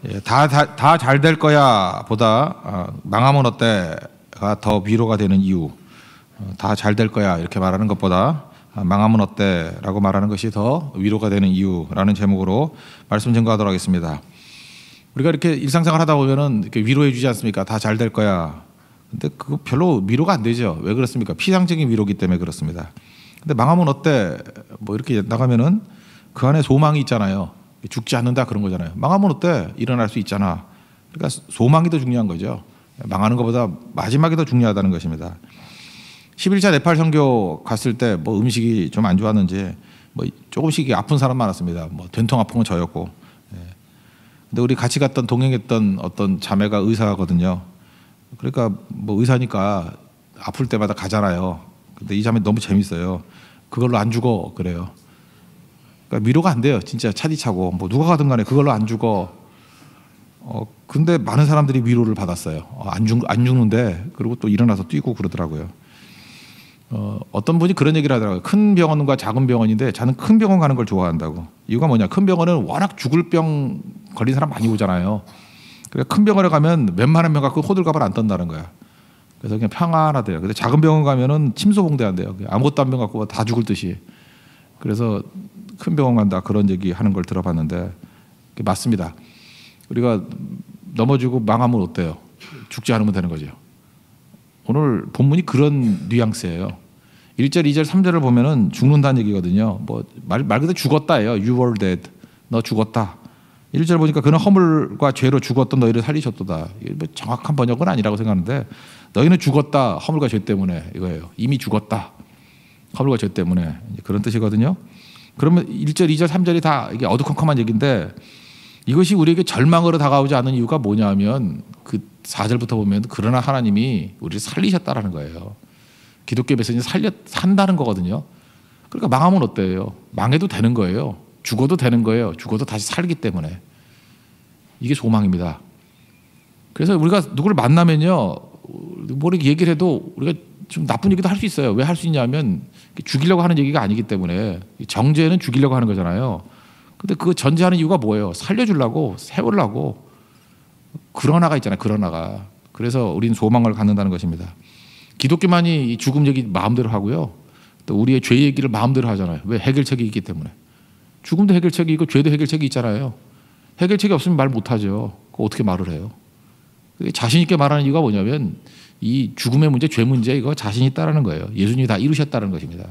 예, 다 잘 될 거야 보다 망하면 어때가 더 위로가 되는 이유. 다 잘 될 거야 이렇게 말하는 것보다 망하면 어때라고 말하는 것이 더 위로가 되는 이유라는 제목으로 말씀 증거하도록 하겠습니다. 우리가 이렇게 일상생활 하다 보면은 이렇게 위로해 주지 않습니까? 다 잘 될 거야. 근데 그거 별로 위로가 안 되죠. 왜 그렇습니까? 피상적인 위로기 때문에 그렇습니다. 근데 망하면 어때? 뭐 이렇게 나가면은 그 안에 소망이 있잖아요. 죽지 않는다 그런 거잖아요. 망하면 어때? 일어날 수 있잖아. 그러니까 소망이 더 중요한 거죠. 망하는 것보다 마지막이 더 중요하다는 것입니다. 11차 네팔 선교 갔을 때 뭐 음식이 좀 안 좋았는지 뭐 조금씩 아픈 사람 많았습니다. 뭐 된통 아픈 건 저였고. 근데 우리 같이 갔던 동행했던 어떤 자매가 의사거든요. 그러니까 뭐 의사니까 아플 때마다 가잖아요. 근데 이 자매 너무 재밌어요. 그걸로 안 죽어 그래요. 그러니까 위로가 안 돼요. 진짜 차디차고 뭐 누가 가든 간에 그걸로 안 죽어. 근데 많은 사람들이 위로를 받았어요. 안 죽는데 그리고 또 일어나서 뛰고 그러더라고요. 어떤 분이 그런 얘기를 하더라고요. 큰 병원과 작은 병원인데 저는 큰 병원 가는 걸 좋아한다고. 이유가 뭐냐? 큰 병원은 워낙 죽을 병 걸린 사람 많이 오잖아요. 그러니까 큰 병원에 가면 웬만한 병 갖고 호들갑을 안 떤다는 거야. 그래서 그냥 평안하대요. 근데 작은 병원 가면은 침소봉대한대요. 아무것도 안 병 갖고 다 죽을 듯이. 그래서 큰 병원 간다 그런 얘기 하는 걸 들어봤는데 맞습니다. 우리가 넘어지고 망하면 어때요? 죽지 않으면 되는 거죠. 오늘 본문이 그런 뉘앙스예요. 1절, 2절, 3절을 보면은 죽는다는 얘기거든요. 뭐 말 그대로 죽었다예요. You were dead. 너 죽었다. 1절 보니까 그는 허물과 죄로 죽었던 너희를 살리셨도다. 이게 뭐 정확한 번역은 아니라고 생각하는데 너희는 죽었다. 허물과 죄 때문에 이거예요. 이미 죽었다. 허물과 죄 때문에 그런 뜻이거든요. 그러면 1절, 2절, 3절이 다 이게 어두컴컴한 얘기인데 이것이 우리에게 절망으로 다가오지 않는 이유가 뭐냐면 그 4절부터 보면 그러나 하나님이 우리를 살리셨다라는 거예요. 기독교 메시지는 산다는 거거든요. 그러니까 망하면 어때요? 망해도 되는 거예요. 죽어도 되는 거예요. 죽어도 다시 살기 때문에. 이게 소망입니다. 그래서 우리가 누구를 만나면요. 뭐 이렇게 얘기를 해도 우리가 좀 나쁜 얘기도 할 수 있어요. 왜 할 수 있냐면 죽이려고 하는 얘기가 아니기 때문에 정죄는 죽이려고 하는 거잖아요. 근데 그 전제하는 이유가 뭐예요? 살려주려고 세우려고 그러나가 있잖아요. 그러나가. 그래서 우리는 소망을 갖는다는 것입니다. 기독교만이 이 죽음 얘기 마음대로 하고요. 또 우리의 죄 얘기를 마음대로 하잖아요. 왜? 해결책이 있기 때문에. 죽음도 해결책이 있고 죄도 해결책이 있잖아요. 해결책이 없으면 말 못하죠. 그거 어떻게 말을 해요? 자신 있게 말하는 이유가 뭐냐면 이 죽음의 문제, 죄 문제 이거 자신 있다라는 거예요. 예수님이 다 이루셨다는 것입니다.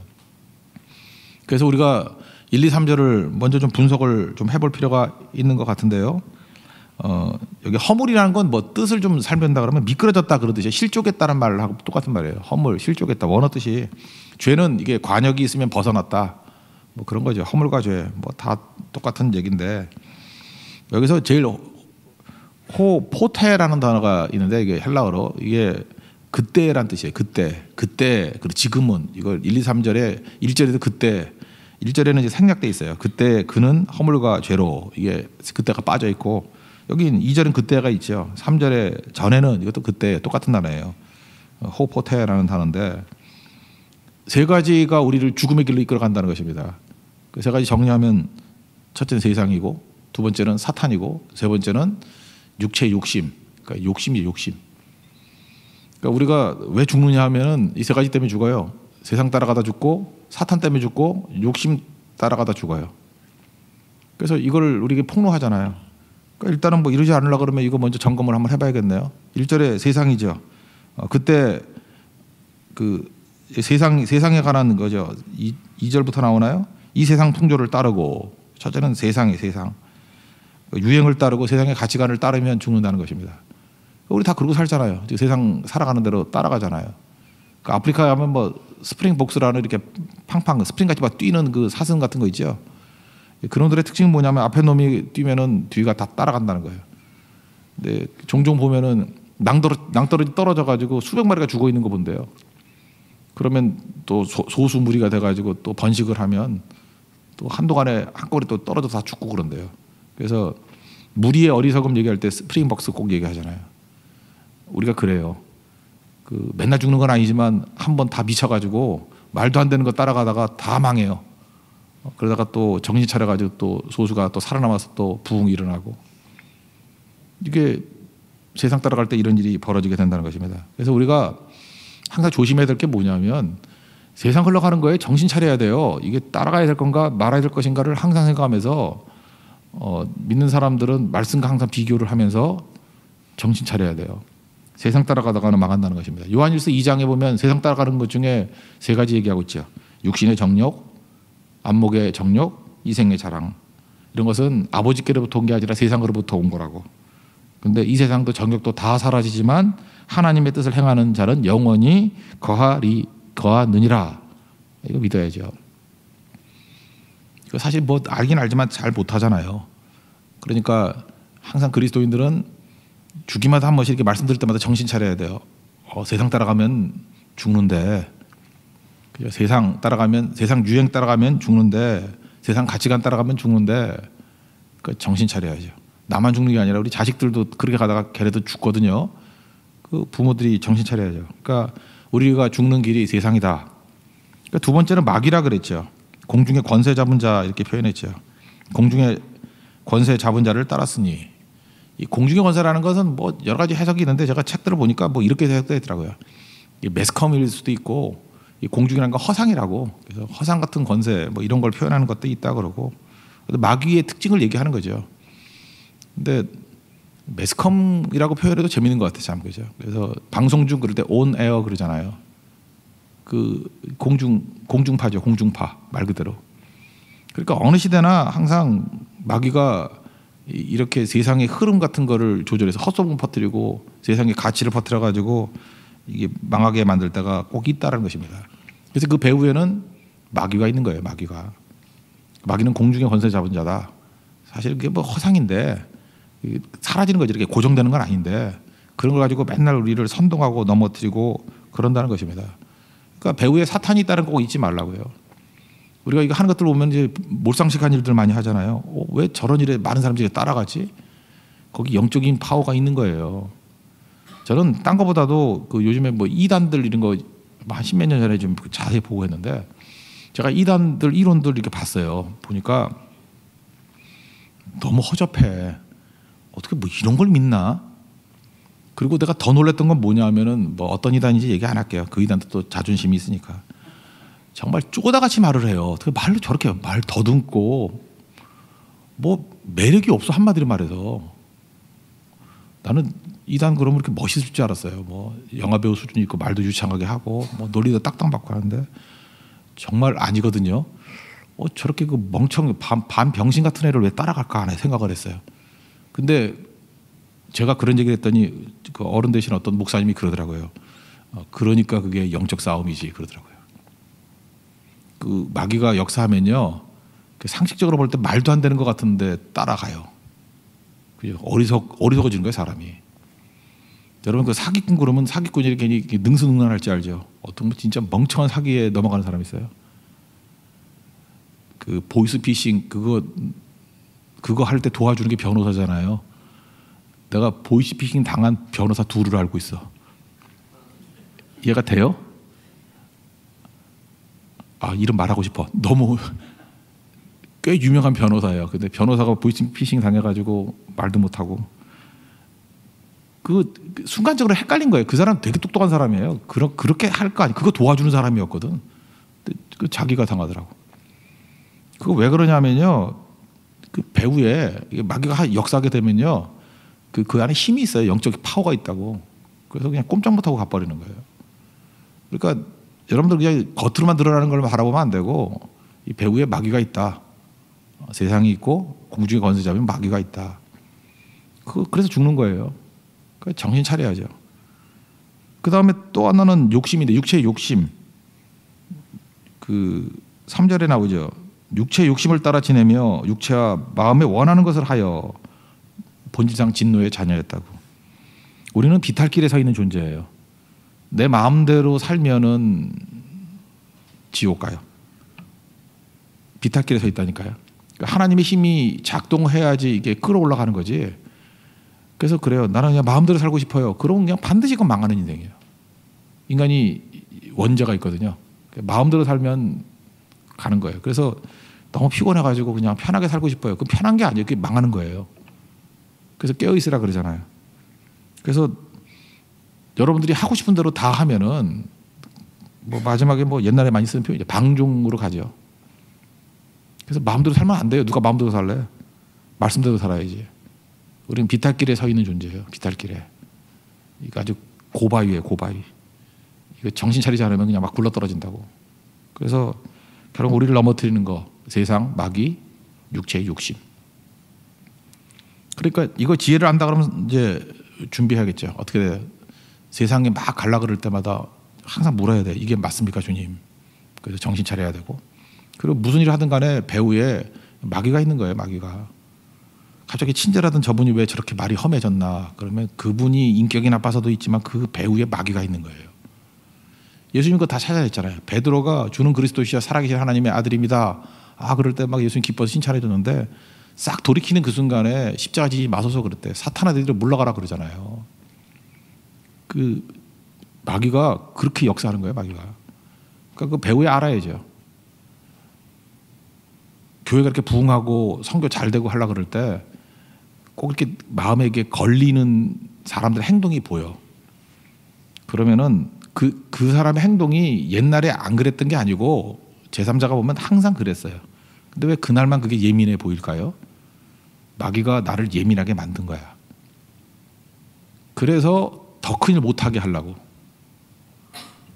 그래서 우리가 1, 2, 3절을 먼저 좀 분석을 좀 해볼 필요가 있는 것 같은데요. 여기 허물이라는 건 뭐 뜻을 좀 설명한다 그러면 미끄러졌다 그러듯이 실족했다는 말하고 똑같은 말이에요. 허물, 실족했다. 원어 뜻이 죄는 이게 관역이 있으면 벗어났다. 뭐 그런 거죠. 허물과 죄 뭐 다 똑같은 얘기인데 여기서 제일 포테라는 단어가 있는데 이게 헬라어로 이게 그때란 뜻이에요. 그때 그리고 지금은 이걸 1, 2, 3절에 1절에도 그때 1절에는 이제 생략돼 있어요. 그때 그는 허물과 죄로 이게 그때가 빠져 있고 여긴 2절은 그때가 있죠. 3절에 전에는 이것도 그때 똑같은 단어예요. 호포테라는 단어인데 세 가지가 우리를 죽음의 길로 이끌어 간다는 것입니다. 그 세 가지 정리하면 첫째는 세상이고 두 번째는 사탄이고 세 번째는 육체의 욕심. 그러니까 욕심이에요. 욕심. 그러니까 우리가 왜 죽느냐 하면은 이 세 가지 때문에 죽어요. 세상 따라가다 죽고 사탄 때문에 죽고 욕심 따라가다 죽어요. 그래서 이걸 우리에게 폭로하잖아요. 그러니까 일단은 뭐 이러지 않으려고 그러면 이거 먼저 점검을 한번 해봐야겠네요. 1절에 세상이죠. 그때 그 세상에 관한 거죠. 2절부터 나오나요? 이 세상 풍조를 따르고 첫째는 세상이에요. 세상. 유행을 따르고 세상의 가치관을 따르면 죽는다는 것입니다. 우리 다 그러고 살잖아요. 세상 살아가는 대로 따라가잖아요. 그 아프리카에 가면 뭐 스프링복스라는 이렇게 팡팡 스프링같이 막 뛰는 그 사슴 같은 거 있죠. 그놈들의 특징은 뭐냐면 앞에 놈이 뛰면은 뒤가 다 따라간다는 거예요. 근데 종종 보면은 낭떠러지 떨어져 가지고 수백 마리가 죽어 있는 거 본대요. 그러면 또 소수 무리가 돼 가지고 또 번식을 하면 또 한동안에 한꺼번에 또 떨어져서 다 죽고 그런대요. 그래서 무리의 어리석음 얘기할 때 스프링복스 꼭 얘기하잖아요. 우리가 그래요. 그 맨날 죽는 건 아니지만 한번 다 미쳐가지고 말도 안 되는 거 따라가다가 다 망해요. 그러다가 또 정신 차려가지고 또 소수가 또 살아남아서 또 부흥이 일어나고. 이게 세상 따라갈 때 이런 일이 벌어지게 된다는 것입니다. 그래서 우리가 항상 조심해야 될 게 뭐냐면 세상 흘러가는 거에 정신 차려야 돼요. 이게 따라가야 될 건가 말아야 될 것인가를 항상 생각하면서 믿는 사람들은 말씀과 항상 비교를 하면서 정신 차려야 돼요. 세상 따라가다가는 망한다는 것입니다. 요한일서 2장에 보면 세상 따라가는 것 중에 세 가지 얘기하고 있죠. 육신의 정욕, 안목의 정욕, 이생의 자랑. 이런 것은 아버지께로부터 온 게 아니라 세상으로부터 온 거라고. 그런데 이 세상도 정욕도 다 사라지지만 하나님의 뜻을 행하는 자는 영원히 거하느니라. 이거 믿어야죠. 이거 사실 뭐 알긴 알지만 잘 못하잖아요. 그러니까 항상 그리스도인들은 주기마다 한 번씩 이렇게 말씀드릴 때마다 정신 차려야 돼요. 세상 따라가면 죽는데, 그죠? 세상 따라가면, 세상 유행 따라가면 죽는데, 세상 가치관 따라가면 죽는데, 그 정신 차려야죠. 나만 죽는 게 아니라 우리 자식들도 그렇게 가다가 걔네도 죽거든요. 그 부모들이 정신 차려야죠. 그러니까 우리가 죽는 길이 세상이다. 그러니까 두 번째는 마귀라 그랬죠. 공중의 권세 잡은 자 이렇게 표현했죠. 공중의 권세 잡은 자를 따랐으니, 이 공중의 권세라는 것은 뭐 여러 가지 해석이 있는데 제가 책들을 보니까 뭐 이렇게 해석되더라고요. 매스컴일 수도 있고, 이 공중이라는 건 허상이라고, 그래서 허상 같은 권세 뭐 이런 걸 표현하는 것도 있다 그러고, 마귀의 특징을 얘기하는 거죠. 근데 매스컴이라고 표현해도 재밌는 것 같아요, 참. 그죠? 그래서 방송 중 그럴 때 온 에어 그러잖아요. 그 공중파죠, 공중파 말 그대로. 그러니까 어느 시대나 항상 마귀가 이렇게 세상의 흐름 같은 거를 조절해서 헛소문 퍼뜨리고 세상의 가치를 퍼뜨려 가지고 이게 망하게 만들 때가 꼭 있다는 것입니다. 그래서 그 배후에는 마귀가 있는 거예요. 마귀는 공중의 권세 잡은 자다. 사실 그게 뭐 허상인데 사라지는 거지, 이렇게 고정되는 건 아닌데 그런 걸 가지고 맨날 우리를 선동하고 넘어뜨리고 그런다는 것입니다. 그러니까 배후에 사탄이 있다는 거 꼭 잊지 말라고요. 우리가 이거 하는 것들 보면 이제 몰상식한 일들 많이 하잖아요. 왜 저런 일에 많은 사람들이 따라가지? 거기 영적인 파워가 있는 거예요. 저는 딴 거보다도 그 요즘에 뭐 이단들 이런 거 한 십몇 년 전에 좀 자세히 보고 했는데, 제가 이단들 이론들 이렇게 봤어요. 보니까 너무 허접해. 어떻게 뭐 이런 걸 믿나? 그리고 내가 더 놀랐던 건 뭐냐면은 뭐 어떤 이단인지 얘기 안 할게요. 그 이단도 또 자존심이 있으니까. 정말 쪼다같이 말을 해요. 어떻게 말로 저렇게 말 더듬고 뭐 매력이 없어, 한마디로 말해서. 나는 이단 그러면 이렇게 멋있을 줄 알았어요. 뭐 영화배우 수준이 있고 말도 유창하게 하고 뭐 논리도 딱딱받고 하는데 정말 아니거든요. 저렇게 그 멍청 반 병신 같은 애를 왜 따라갈까 하나 생각을 했어요. 근데 제가 그런 얘기를 했더니 그 어른 되신 어떤 목사님이 그러더라고요. 그러니까 그게 영적 싸움이지 그러더라고요. 그 마귀가 역사하면요, 상식적으로 볼 때 말도 안 되는 것 같은데 따라가요. 어리석어지는 거예요, 사람이. 여러분 그 사기꾼 그러면 사기꾼이 괜히 능수능란할지 알죠? 어떤 분 진짜 멍청한 사기에 넘어가는 사람 있어요. 그 보이스피싱 그거 할 때 도와주는 게 변호사잖아요. 내가 보이스피싱 당한 변호사 둘을 알고 있어. 이해가 돼요? 이름 말하고 싶어. 너무 꽤 유명한 변호사예요. 근데 변호사가 보이스피싱 당해가지고 말도 못하고 그 순간적으로 헷갈린 거예요. 그 사람 되게 똑똑한 사람이에요. 그렇게 할 거 아니. 그거 도와주는 사람이었거든. 그 자기가 당하더라고. 그거 왜 그러냐면요, 그 배후에 마귀가 역사하게 되면요, 그 안에 힘이 있어요. 영적 파워가 있다고. 그래서 그냥 꼼짝 못하고 가버리는 거예요. 그러니까 여러분들 그냥 겉으로만 드러나는 걸 바라보면 안 되고, 이 배후에 마귀가 있다. 세상이 있고 공중의 권세 잡으면 마귀가 있다. 그래서 죽는 거예요. 그러니까 정신 차려야죠. 그 다음에 또 하나는 욕심인데, 육체의 욕심. 그 3절에 나오죠. 육체의 욕심을 따라 지내며 육체와 마음에 원하는 것을 하여 본질상 진노의 자녀였다고. 우리는 비탈길에 서 있는 존재예요. 내 마음대로 살면은 지옥 가요. 비탈길에 서 있다니까요. 하나님의 힘이 작동해야지 이게 끌어올라가는 거지. 그래서 그래요. 나는 그냥 마음대로 살고 싶어요. 그러면 그냥 반드시 그건 망하는 인생이에요. 인간이 원죄가 있거든요. 마음대로 살면 가는 거예요. 그래서 너무 피곤해가지고 그냥 편하게 살고 싶어요. 그 편한 게 아니에요. 그게 망하는 거예요. 그래서 깨어 있으라 그러잖아요. 그래서 여러분들이 하고 싶은 대로 다 하면은 뭐 마지막에 뭐 옛날에 많이 쓰는 표현이죠. 방종으로 가죠. 그래서 마음대로 살면 안 돼요. 누가 마음대로 살래? 말씀대로 살아야지. 우리는 비탈길에 서 있는 존재예요. 비탈길에. 이거 아주 고바위예요. 고바위. 이거 정신 차리지 않으면 그냥 막 굴러떨어진다고. 그래서 결국 우리를 넘어뜨리는 거, 세상, 마귀, 육체의 욕심. 그러니까 이거 지혜를 안다 그러면 이제 준비해야겠죠. 어떻게 돼요? 세상에 막 갈라 그럴 때마다 항상 물어야 돼. 이게 맞습니까, 주님? 그래서 정신 차려야 되고. 그리고 무슨 일을 하든 간에 배후에 마귀가 있는 거예요. 마귀가. 갑자기 친절하던 저분이 왜 저렇게 말이 험해졌나? 그러면 그분이 인격이 나빠서도 있지만 그 배후에 마귀가 있는 거예요. 예수님 그거 다 찾아냈잖아요. 베드로가 주는 그리스도시여 살아계신 하나님의 아들입니다. 그럴 때 막 예수님 기뻐서 칭찬해 줬는데 싹 돌이키는 그 순간에 십자가 지지 마소서 그랬대. 사탄아 너희들 물러가라 그러잖아요. 그 마귀가 그렇게 역사하는 거예요. 마귀가. 그러니까 그 배후에 알아야죠. 교회가 이렇게 부흥하고 선교 잘 되고 하려고 그럴 때 꼭 이렇게 마음에 이게 걸리는 사람들의 행동이 보여. 그러면은 그 사람의 행동이 옛날에 안 그랬던 게 아니고 제3자가 보면 항상 그랬어요. 근데 왜 그날만 그게 예민해 보일까요? 마귀가 나를 예민하게 만든 거야. 그래서 더 큰 일 못하게 하려고.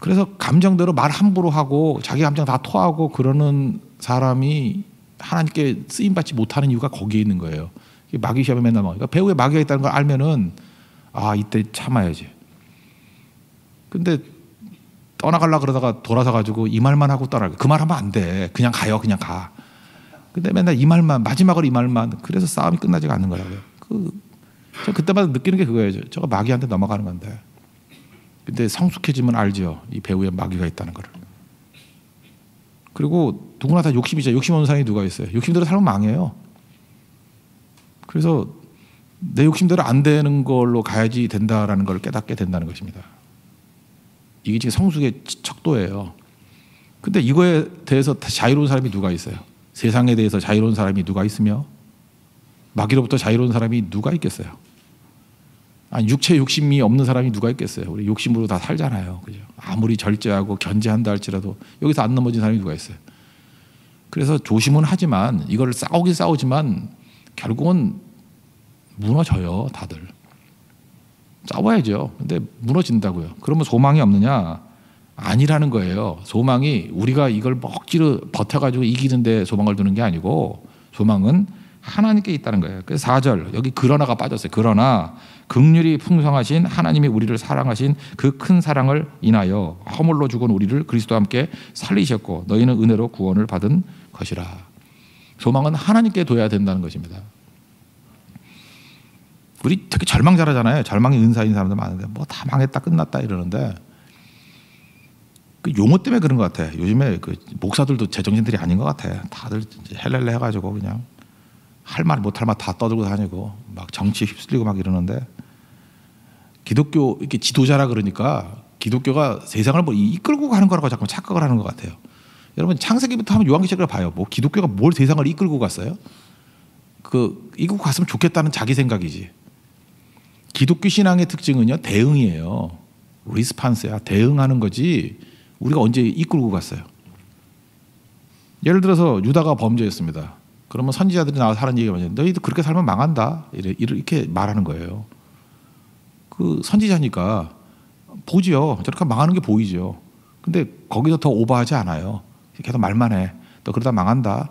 그래서 감정대로 말 함부로 하고 자기 감정 다 토하고 그러는 사람이 하나님께 쓰임받지 못하는 이유가 거기에 있는 거예요. 마귀 시험에 맨날 그러니까 배후에 마귀가 있다는 걸 알면은 이때 참아야지. 근데 떠나가려고 그러다가 돌아서 가지고 이 말만 하고 떠나가. 그 말 하면 안 돼. 그냥 가요. 그냥 가. 근데 맨날 이 말만, 마지막으로 이 말만. 그래서 싸움이 끝나지가 않는 거라고요. 저 그때마다 느끼는 게 그거예요. 저거 마귀한테 넘어가는 건데. 근데 성숙해지면 알죠. 이 배후에 마귀가 있다는 거를. 그리고 누구나 다 욕심이죠. 욕심 없는 사람이 누가 있어요. 욕심대로 살면 망해요. 그래서 내 욕심대로 안 되는 걸로 가야지 된다라는 걸 깨닫게 된다는 것입니다. 이게 지금 성숙의 척도예요. 근데 이거에 대해서 자유로운 사람이 누가 있어요? 세상에 대해서 자유로운 사람이 누가 있으며 마귀로부터 자유로운 사람이 누가 있겠어요? 육체 욕심이 없는 사람이 누가 있겠어요? 우리 욕심으로 다 살잖아요. 그죠? 아무리 절제하고 견제한다 할지라도 여기서 안 넘어진 사람이 누가 있어요? 그래서 조심은 하지만 이걸 싸우긴 싸우지만 결국은 무너져요. 다들. 싸워야죠. 근데 무너진다고요. 그러면 소망이 없느냐? 아니라는 거예요. 소망이 우리가 이걸 억지로 버텨가지고 이기는데 소망을 두는 게 아니고 소망은 하나님께 있다는 거예요. 그래서 4절 여기 그러나가 빠졌어요. 그러나 긍휼이 풍성하신 하나님이 우리를 사랑하신 그 큰 사랑을 인하여 허물로 죽은 우리를 그리스도와 함께 살리셨고 너희는 은혜로 구원을 받은 것이라. 소망은 하나님께 둬야 된다는 것입니다. 우리 되게 절망 잘하잖아요. 절망이 은사인 사람들 많은데 뭐 다 망했다 끝났다 이러는데 그 용어 때문에 그런 것 같아. 요즘에 그 목사들도 제정신들이 아닌 것 같아. 다들 헬렐레 해가지고 그냥 할 말 못할 말 다 떠들고 다니고 막 정치에 휩쓸리고 막 이러는데 기독교 이렇게 지도자라 그러니까 기독교가 세상을 뭐 이끌고 가는 거라고 자꾸 착각을 하는 것 같아요. 여러분 창세기부터 하면 요한계시록을 봐요. 뭐 기독교가 뭘 세상을 이끌고 갔어요? 이끌고 갔으면 좋겠다는 자기 생각이지. 기독교 신앙의 특징은요 대응이에요. 리스판스야. 대응하는 거지 우리가 언제 이끌고 갔어요. 예를 들어서 유다가 범죄했습니다. 그러면 선지자들이 나와서 하는 얘기가 뭐냐면 너희도 그렇게 살면 망한다 이렇게 말하는 거예요. 그 선지자니까 보지요. 저렇게 망하는 게 보이죠. 근데 거기서 더 오버하지 않아요. 계속 말만 해. 너 그러다 망한다.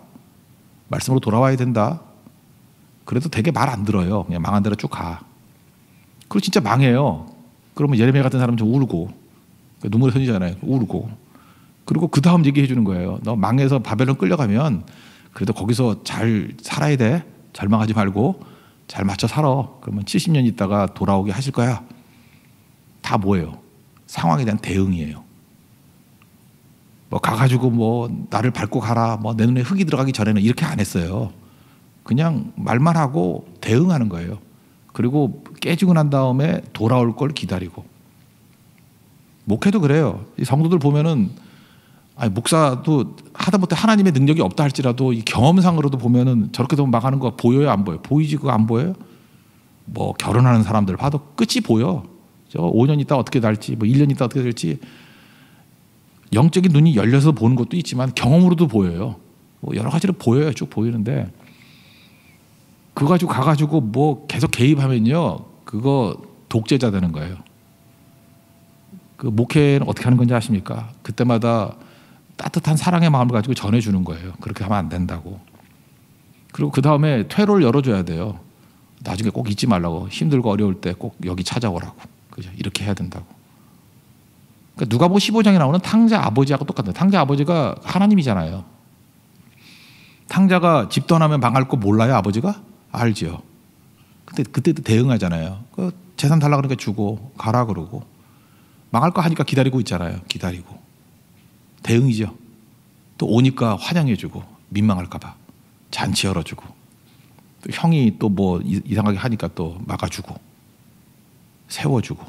말씀으로 돌아와야 된다. 그래도 되게 말 안 들어요. 그냥 망한 대로 쭉 가. 그리고 진짜 망해요. 그러면 예레미야 같은 사람은 좀 울고 눈물의 선지잖아요. 울고 그리고 그 다음 얘기해 주는 거예요. 너 망해서 바벨론 끌려가면 그래도 거기서 잘 살아야 돼. 절망하지 말고 잘 맞춰 살아. 그러면 70년 있다가 돌아오게 하실 거야. 다 뭐예요? 상황에 대한 대응이에요. 뭐 가가지고 뭐 나를 밟고 가라. 뭐 내 눈에 흙이 들어가기 전에는 이렇게 안 했어요. 그냥 말만 하고 대응하는 거예요. 그리고 깨지고 난 다음에 돌아올 걸 기다리고. 목회도 그래요. 이 성도들 보면은 목사도 하다못해 하나님의 능력이 없다 할지라도 이 경험상으로도 보면은 저렇게 되면 망하는 거 보여요, 안 보여요? 보이지 그거 안 보여요? 뭐 결혼하는 사람들 봐도 끝이 보여. 저 5년 있다 어떻게 될지, 뭐 1년 있다 어떻게 될지 영적인 눈이 열려서 보는 것도 있지만 경험으로도 보여요. 뭐 여러 가지로 보여요. 쭉 보이는데 그거 가지고 가가지고 뭐 계속 개입하면요, 그거 독재자 되는 거예요. 그 목회는 어떻게 하는 건지 아십니까? 그때마다 따뜻한 사랑의 마음을 가지고 전해주는 거예요. 그렇게 하면 안 된다고. 그리고 그 다음에 퇴로를 열어줘야 돼요. 나중에 꼭 잊지 말라고. 힘들고 어려울 때 꼭 여기 찾아오라고. 그죠? 이렇게 해야 된다고. 그러니까 누가복음 15장에 나오는 탕자 아버지하고 똑같아요. 탕자 아버지가 하나님이잖아요. 탕자가 집 떠나면 망할 거 몰라요, 아버지가? 알지요. 근데 그때도 대응하잖아요. 그 재산 달라 그러니까 주고 가라 그러고, 망할 거 하니까 기다리고 있잖아요. 기다리고. 대응이죠. 또 오니까 환영해주고, 민망할까 봐 잔치 열어주고, 또 형이 또 뭐 이상하게 하니까 또 막아주고 세워주고.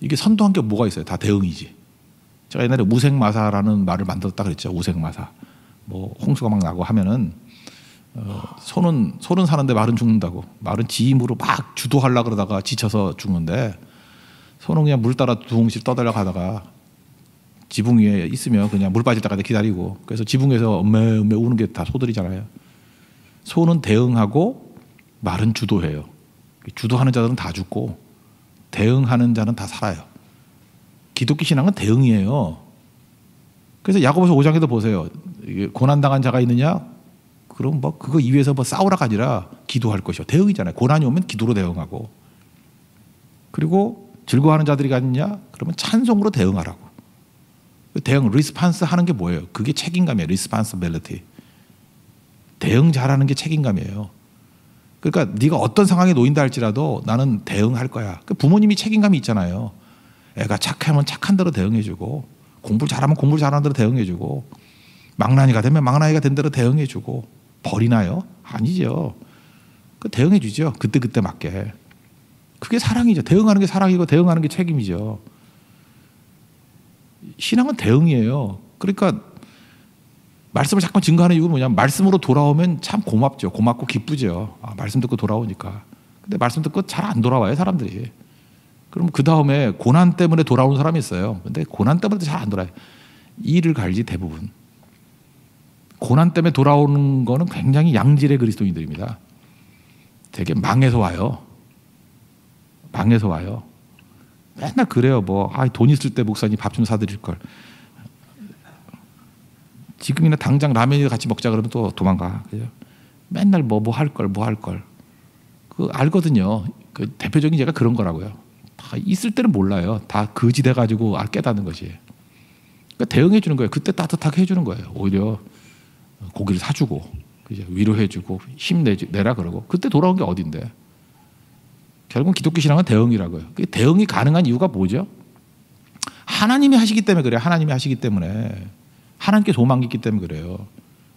이게 선도한 게 뭐가 있어요? 다 대응이지. 제가 옛날에 우생마사라는 말을 만들었다 그랬죠. 우생마사. 뭐 홍수가 막 나고 하면은 소는 사는데 말은 죽는다고. 말은 지 힘으로 막 주도하려고 그러다가 지쳐서 죽는데, 소는 그냥 물 따라 두홍실 떠달려 가다가 지붕 위에 있으면 그냥 물 빠질 때까지 기다리고, 그래서 지붕 위에서 엄매 우는 게 다 소들이잖아요. 소는 대응하고 말은 주도해요. 주도하는 자들은 다 죽고 대응하는 자는 다 살아요. 기독교 신앙은 대응이에요. 그래서 야고보서 5장에도 보세요. 고난당한 자가 있느냐? 그럼 뭐 그거 이외에서 뭐 싸우라가 아니라 기도할 것이요. 대응이잖아요. 고난이 오면 기도로 대응하고. 그리고 즐거워하는 자들이 있느냐? 그러면 찬송으로 대응하라고. 대응, 리스판스 하는 게 뭐예요? 그게 책임감이에요. 리스판시빌리티. 대응 잘하는 게 책임감이에요. 그러니까 네가 어떤 상황에 놓인다 할지라도 나는 대응할 거야. 부모님이 책임감이 있잖아요. 애가 착하면 착한 대로 대응해주고, 공부를 잘하면 공부를 잘하는 대로 대응해주고, 망나니가 되면 망나니가 된 대로 대응해주고. 버리나요? 아니죠. 대응해주죠. 그때 맞게. 그게 사랑이죠. 대응하는 게 사랑이고 대응하는 게 책임이죠. 신앙은 대응이에요. 그러니까 말씀을 자꾸 증거하는 이유가 뭐냐면, 말씀으로 돌아오면 참 고맙죠. 고맙고 기쁘죠. 아, 말씀 듣고 돌아오니까. 근데 말씀 듣고 잘 안 돌아와요, 사람들이. 그럼 그 다음에 고난 때문에 돌아오는 사람이 있어요. 근데 고난 때문에 잘 안 돌아요. 이를 갈지 대부분. 고난 때문에 돌아오는 거는 굉장히 양질의 그리스도인들입니다. 되게 망해서 와요. 망해서 와요. 맨날 그래요. 뭐, 돈 있을 때 목사님 밥 좀 사드릴 걸. 지금이나 당장 라면이랑 같이 먹자 그러면 또 도망가. 그죠? 맨날 뭐 할 걸. 그 알거든요. 그 대표적인 예가 그런 거라고요. 다 있을 때는 몰라요. 다 거지 돼가지고 깨닫는 것이. 그러니까 대응해 주는 거예요. 그때 따뜻하게 해주는 거예요. 오히려 고기를 사주고, 그죠? 위로해주고, 힘내라 그러고. 그때 돌아온 게 어딘데? 결국 기독교 신앙은 대응이라고요. 그 대응이 가능한 이유가 뭐죠? 하나님이 하시기 때문에 그래요. 하나님이 하시기 때문에. 하나님께 소망이 있기 때문에 그래요.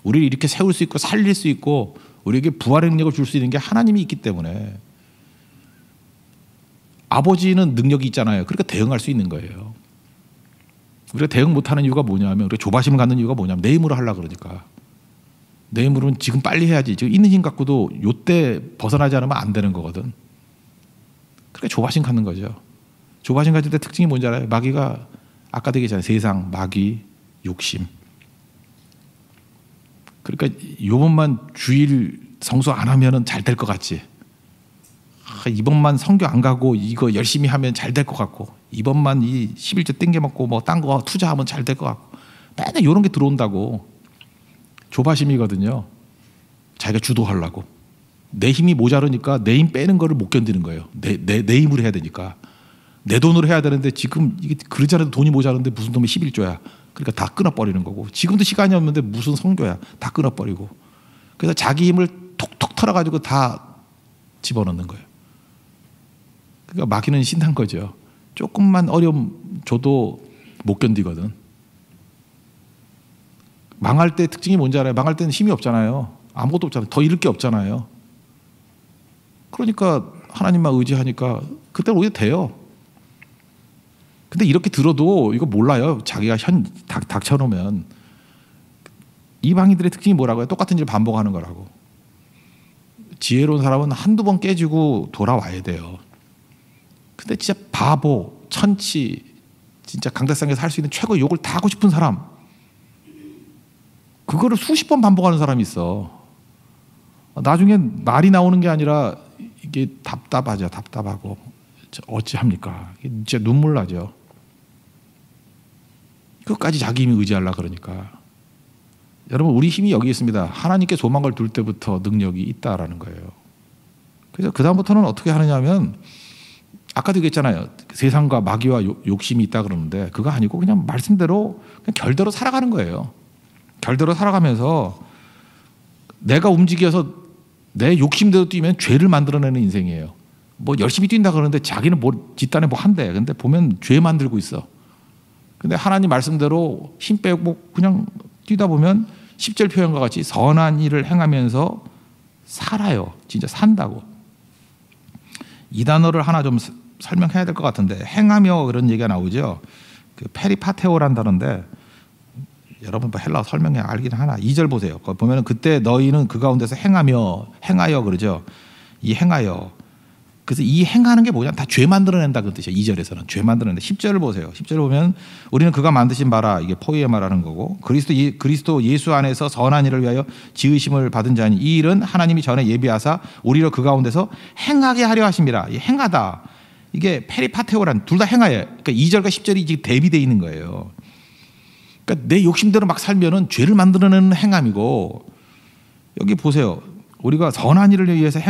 우리를 이렇게 세울 수 있고 살릴 수 있고 우리에게 부활의 능력을 줄 수 있는 게 하나님이 있기 때문에. 아버지는 능력이 있잖아요. 그러니까 대응할 수 있는 거예요. 우리가 대응 못하는 이유가 뭐냐면, 우리가 조바심을 갖는 이유가 뭐냐면, 내 힘으로 하려고 그러니까. 내 힘으로는 지금 빨리 해야지. 지금 있는 힘 갖고도 요때 벗어나지 않으면 안 되는 거거든. 그러니까 조바심 갖는 거죠. 조바심 가질 때 특징이 뭔지 알아요? 마귀가 아까 얘기했잖아요. 세상, 마귀, 욕심. 그러니까 요번만 주일 성수 안 하면은 잘 될 것 같지. 이번만 성교 안 가고 이거 열심히 하면 잘 될 것 같고, 이번만 이 11조 땡겨 먹고 뭐 딴 거 투자하면 잘 될 것 같고, 맨날 이런 게 들어온다고. 조바심이거든요. 자기가 주도하려고. 내 힘이 모자르니까 내 힘 빼는 거를 못 견디는 거예요. 내 힘으로 해야 되니까. 내 돈으로 해야 되는데 지금 이게 그러지 않아도 돈이 모자른데 무슨 놈의 11조야. 그러니까 다 끊어버리는 거고, 지금도 시간이 없는데 무슨 성교야. 다 끊어버리고. 그래서 자기 힘을 톡톡 털어가지고 다 집어넣는 거예요. 그러니까 마귀는 신난 거죠. 조금만 어려움 줘도 못 견디거든. 망할 때 특징이 뭔지 알아요? 망할 때는 힘이 없잖아요. 아무것도 없잖아요. 더 잃을 게 없잖아요. 그러니까 하나님만 의지하니까 그때는 오히려 돼요. 근데 이렇게 들어도 이거 몰라요. 자기가 닥쳐놓으면. 이방인들의 특징이 뭐라고요? 똑같은 일을 반복하는 거라고. 지혜로운 사람은 한두 번 깨지고 돌아와야 돼요. 근데 진짜 바보, 천치, 진짜 강대상에서 할 수 있는 최고의 욕을 다 하고 싶은 사람, 그거를 수십 번 반복하는 사람이 있어. 나중에 말이 나오는 게 아니라 이게 답답하죠. 답답하고 어찌합니까? 진짜 눈물 나죠. 끝까지 자기 힘이 의지하려고 그러니까. 여러분, 우리 힘이 여기 있습니다. 하나님께 소망을 둘 때부터 능력이 있다라는 거예요. 그래서 그 다음부터는 어떻게 하느냐면, 아까도 얘기했잖아요. 세상과 마귀와 욕심이 있다 그러는데 그거 아니고 그냥 말씀대로 그냥 결대로 살아가는 거예요. 결대로 살아가면서 내가 움직여서 내 욕심대로 뛰면 죄를 만들어내는 인생이에요. 뭐 열심히 뛴다 그러는데 자기는 뭐 뒷단에 뭐 한대. 근데 보면 죄 만들고 있어. 근데 하나님 말씀대로 힘 빼고 그냥 뛰다 보면 10절 표현과 같이 선한 일을 행하면서 살아요. 진짜 산다고. 이 단어를 하나 좀 설명해야 될 것 같은데, 행하며 그런 얘기가 나오죠. 그 페리파테오란 단어인데, 여러분 뭐 헬라어 설명해 알긴 하나. 2절 보세요. 보면은 그때 너희는 그 가운데서 행하여 그러죠. 이 행하여. 그래서 이 행하는 게 뭐냐? 다 죄 만들어낸다 그 뜻이에요. 2절에서는 죄 만들어낸다. 10절을 보세요. 10절을 보면 우리는 그가 만드신 바라, 이게 포이에마라는 거고, 그리스도 예수 안에서 선한 일을 위하여 지으심을 받은 자니 이 일은 하나님이 전에 예비하사 우리를 그 가운데서 행하게 하려 하심이라. 이 행하다. 이게 페리파테오란, 둘 다 행하여. 그러니까 2절과 10절이 지금 대비되어 있는 거예요. 그러니까 내 욕심대로 막 살면은 죄를 만들어내는 행함이고, 여기 보세요. 우리가 선한 일을 위해서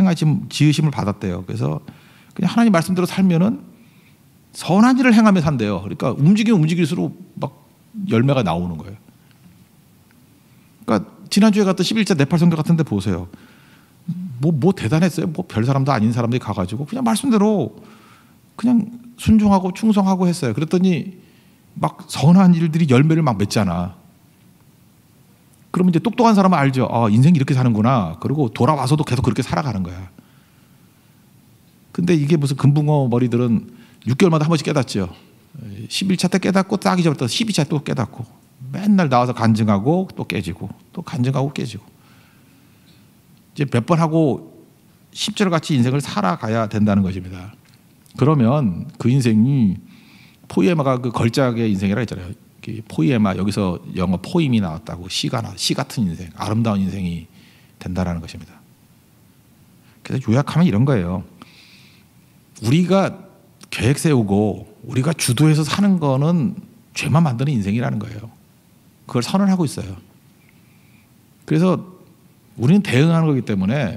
지으심을 받았대요. 그래서 그냥 하나님 말씀대로 살면은 선한 일을 행하며 산대요. 그러니까 움직이면 움직일수록 막 열매가 나오는 거예요. 그러니까 지난주에 갔던 11자 네팔 성교 같은 데 보세요. 뭐 대단했어요. 뭐 별 사람도 아닌 사람들이 가가지고 그냥 말씀대로 그냥 순종하고 충성하고 했어요. 그랬더니 막 선한 일들이 열매를 막 맺잖아. 그러면 이제 똑똑한 사람은 알죠. 아, 인생이 이렇게 사는구나. 그리고 돌아와서도 계속 그렇게 살아가는 거야. 근데 이게 무슨 금붕어 머리들은 6개월마다 한 번씩 깨닫죠. 11차 때 깨닫고 딱 잊어버렸다. 12차 또 깨닫고 맨날 나와서 간증하고 또 깨지고 또 간증하고 깨지고, 이제 몇 번 하고 10절 같이 인생을 살아가야 된다는 것입니다. 그러면 그 인생이 포이에마가 그 걸작의 인생이라 했잖아요. 포이에마, 여기서 영어 포임이 나왔다고. 시 같은 인생, 아름다운 인생이 된다라는 것입니다. 그래서 요약하면 이런 거예요. 우리가 계획 세우고 우리가 주도해서 사는 거는 죄만 만드는 인생이라는 거예요. 그걸 선언하고 있어요. 그래서 우리는 대응하는 거기 때문에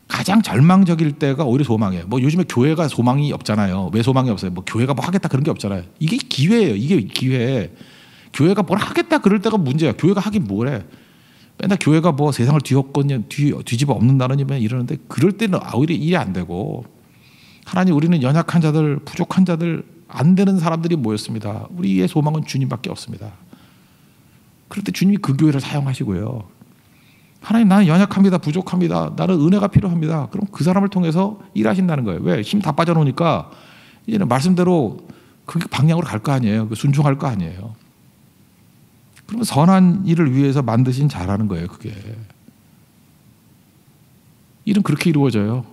가장 절망적일 때가 오히려 소망이에요. 뭐 요즘에 교회가 소망이 없잖아요. 왜 소망이 없어요? 뭐 교회가 뭐 하겠다 그런 게 없잖아요. 이게 기회예요. 이게 기회. 교회가 뭘 하겠다 그럴 때가 문제야. 교회가 하긴 뭐래. 맨날 교회가 뭐 세상을 뒤집어 엎는다느니 이러는데, 그럴 때는 오히려 일이 안 되고, 하나님, 우리는 연약한 자들, 부족한 자들, 안 되는 사람들이 모였습니다. 우리의 소망은 주님밖에 없습니다. 그럴 때 주님이 그 교회를 사용하시고요. 하나님, 나는 연약합니다. 부족합니다. 나는 은혜가 필요합니다. 그럼 그 사람을 통해서 일하신다는 거예요. 왜? 힘 다 빠져놓으니까 이제는 말씀대로 그 방향으로 갈 거 아니에요. 순종할 거 아니에요. 그러면 선한 일을 위해서 만드신 자라는 거예요. 그게 일은 그렇게 이루어져요.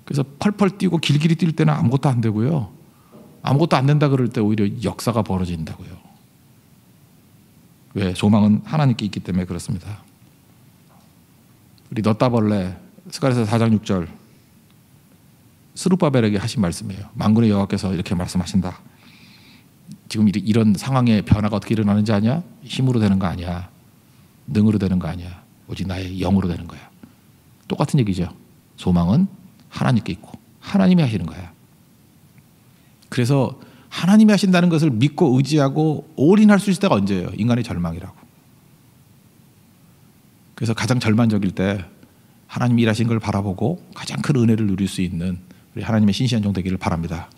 그래서 펄펄 뛰고 길길이 뛸 때는 아무것도 안 되고요. 아무것도 안 된다 그럴 때 오히려 역사가 벌어진다고요. 왜? 소망은 하나님께 있기 때문에 그렇습니다. 우리 너따벌레 스가랴서 4장 6절 스룹바벨에게 하신 말씀이에요. 만군의 여호와께서 이렇게 말씀하신다. 지금 이런 상황의 변화가 어떻게 일어나는지 아냐? 힘으로 되는 거 아니야. 능으로 되는 거 아니야. 오직 나의 영으로 되는 거야. 똑같은 얘기죠. 소망은 하나님께 있고 하나님이 하시는 거야. 그래서 하나님이 하신다는 것을 믿고 의지하고 올인할 수 있을 때가 언제예요? 인간의 절망이라고. 그래서 가장 절망적일 때 하나님이 일하신 걸 바라보고 가장 큰 은혜를 누릴 수 있는 우리 하나님의 신실한 종 되기를 바랍니다.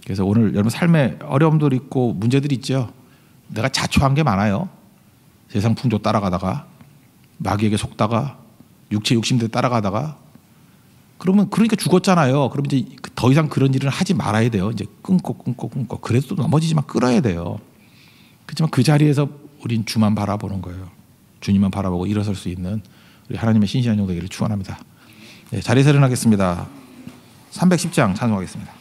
그래서 오늘 여러분 삶에 어려움도 있고 문제들이 있죠. 내가 자초한 게 많아요. 세상 풍조 따라가다가 마귀에게 속다가 육체 욕심대로 따라가다가, 그러니까 죽었잖아요. 그럼 이제 더 이상 그런 일을 하지 말아야 돼요. 이제 끊고 그래도 또 넘어지지만 끌어야 돼요. 그렇지만 그 자리에서 우린 주만 바라보는 거예요. 주님만 바라보고 일어설 수 있는 우리 하나님의 신실한 종 되기를 축원합니다. 예, 자리에서 일어나겠습니다. 310장 찬송하겠습니다.